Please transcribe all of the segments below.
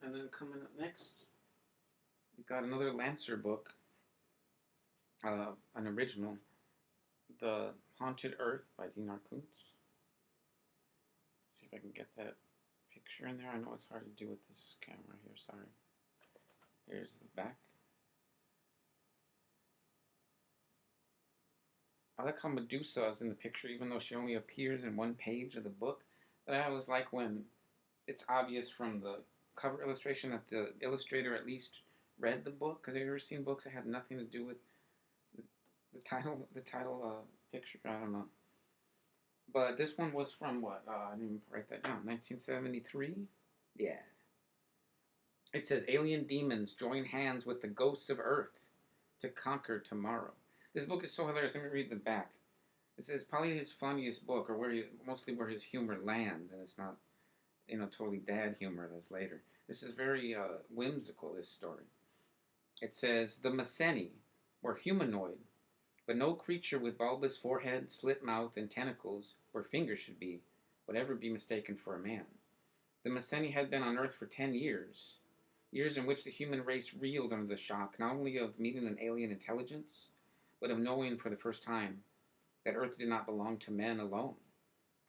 And then coming up next, we got another Lancer book, an original, The Haunted Earth by Dinar Koontz. See if I can get that picture in there. I know it's hard to do with this camera here, sorry. Here's the back. I like how Medusa is in the picture, even though she only appears in one page of the book. But I always like when it's obvious from the cover illustration that the illustrator at least read the book. Because have you ever seen books that have nothing to do with the title picture? I don't know. But this one was from what? I didn't even write that down. 1973? Yeah. It says, alien demons join hands with the ghosts of Earth to conquer tomorrow. This book is so hilarious. Let me read the back. It says probably his funniest book, or mostly where his humor lands, and it's not, totally dad humor as later. This is very whimsical, this story. It says, the Mycenae were humanoid, but no creature with bulbous forehead, slit mouth, and tentacles, where fingers should be, would ever be mistaken for a man. The Mycenae had been on Earth for 10 years, years in which the human race reeled under the shock, not only of meeting an alien intelligence, but of knowing for the first time that Earth did not belong to men alone.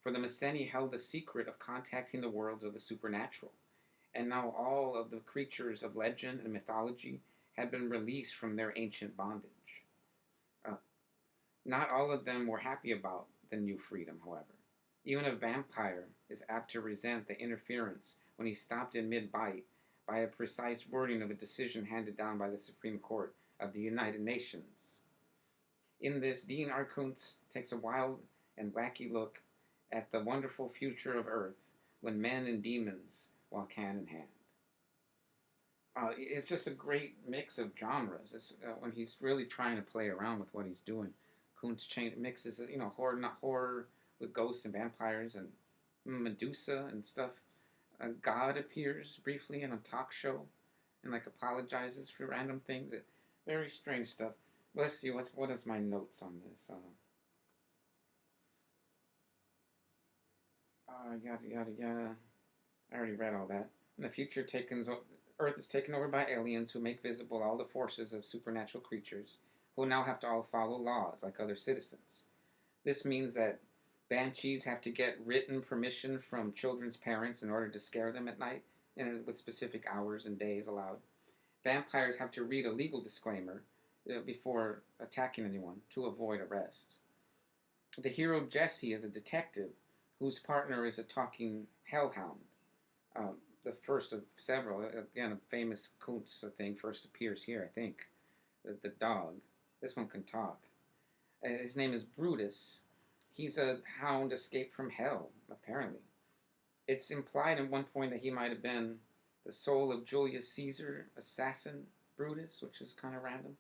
For the Mycenae held the secret of contacting the worlds of the supernatural, and now all of the creatures of legend and mythology had been released from their ancient bondage. Not all of them were happy about the new freedom, however. Even a vampire is apt to resent the interference when he's stopped in mid-bite by a precise wording of a decision handed down by the Supreme Court of the United Nations. In this, Dinar Koontz takes a wild and wacky look at the wonderful future of Earth when men and demons walk hand in hand. It's just a great mix of genres. It's, when he's really trying to play around with what he's doing. Koontz mixes, horror, not horror, with ghosts and vampires and Medusa and stuff. God appears briefly in a talk show and apologizes for random things. Very strange stuff. Let's see, what is my notes on this? Yada, yada, yada. I already read all that. In the future, Earth is taken over by aliens who make visible all the forces of supernatural creatures, who now have to all follow laws like other citizens. This means that banshees have to get written permission from children's parents in order to scare them at night, and with specific hours and days allowed. Vampires have to read a legal disclaimer before attacking anyone to avoid arrest. The hero Jesse is a detective whose partner is a talking hellhound. The first of several. Again, a famous Koontz thing first appears here, I think. The dog. This one can talk. His name is Brutus. He's a hound escaped from hell, apparently. It's implied at one point that he might have been the soul of Julius Caesar assassin Brutus, which is kind of random.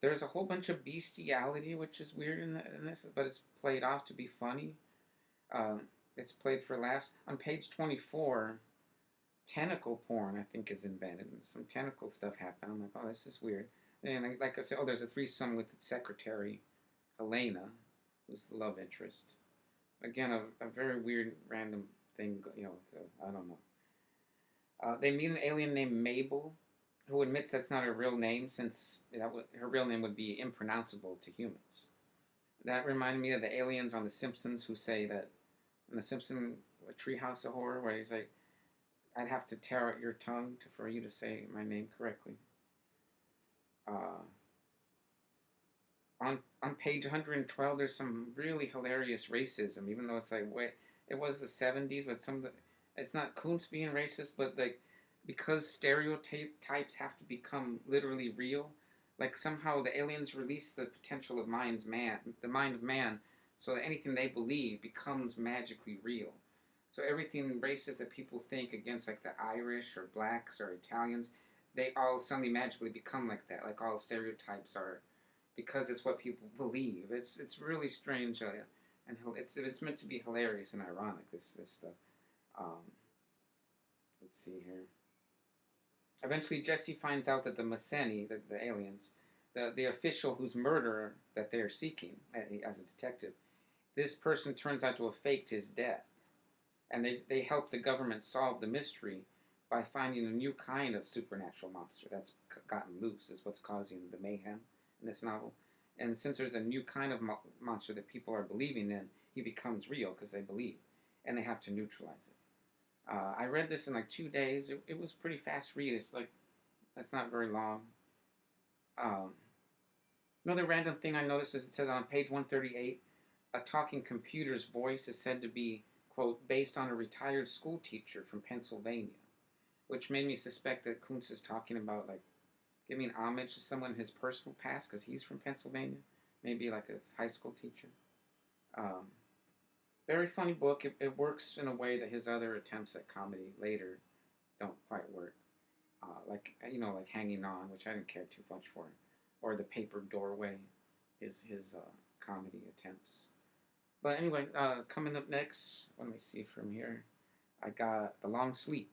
There's a whole bunch of bestiality, which is weird in this, but it's played off to be funny. It's played for laughs. On page 24, tentacle porn, I think, is invented. Some tentacle stuff happened. I'm like, oh, this is weird. And like I said, there's a threesome with the secretary, Helena, who's the love interest. Again, a very weird, random thing, I don't know. They meet an alien named Mabel, who admits that's not her real name, since her real name would be impronounceable to humans. That reminded me of the aliens on The Simpsons who say that, in The Simpsons Treehouse of Horror, where he's like, I'd have to tear out your tongue for you to say my name correctly. On page 112, there's some really hilarious racism, even though it's it was the 70s, but it's not Koontz being racist, but because stereotypes have to become literally real, somehow the aliens release the potential of the mind of man, so that anything they believe becomes magically real. So everything racist that people think against, the Irish or blacks or Italians, they all suddenly magically become like that. All stereotypes are, because it's what people believe. It's really strange, and it's meant to be hilarious and ironic. This stuff. Let's see here. Eventually, Jesse finds out that the Mycenae, the aliens, the official whose murderer that they are seeking as a detective, this person turns out to have faked his death, and they help the government solve the mystery by finding a new kind of supernatural monster that's gotten loose is what's causing the mayhem in this novel. And since there's a new kind of monster that people are believing in, he becomes real because they believe, and they have to neutralize it. I read this in like 2 days. It was pretty fast read. It's not very long. Another random thing I noticed is it says on page 138, a talking computer's voice is said to be, quote, based on a retired school teacher from Pennsylvania, which made me suspect that Koontz is talking about, like, giving homage to someone in his personal past because he's from Pennsylvania, maybe like a high school teacher. Very funny book. It works in a way that his other attempts at comedy later don't quite work. Like Hanging On, which I didn't care too much for, or The Paper Doorway, his comedy attempts. But anyway, coming up next, let me see from here. I got The Long Sleep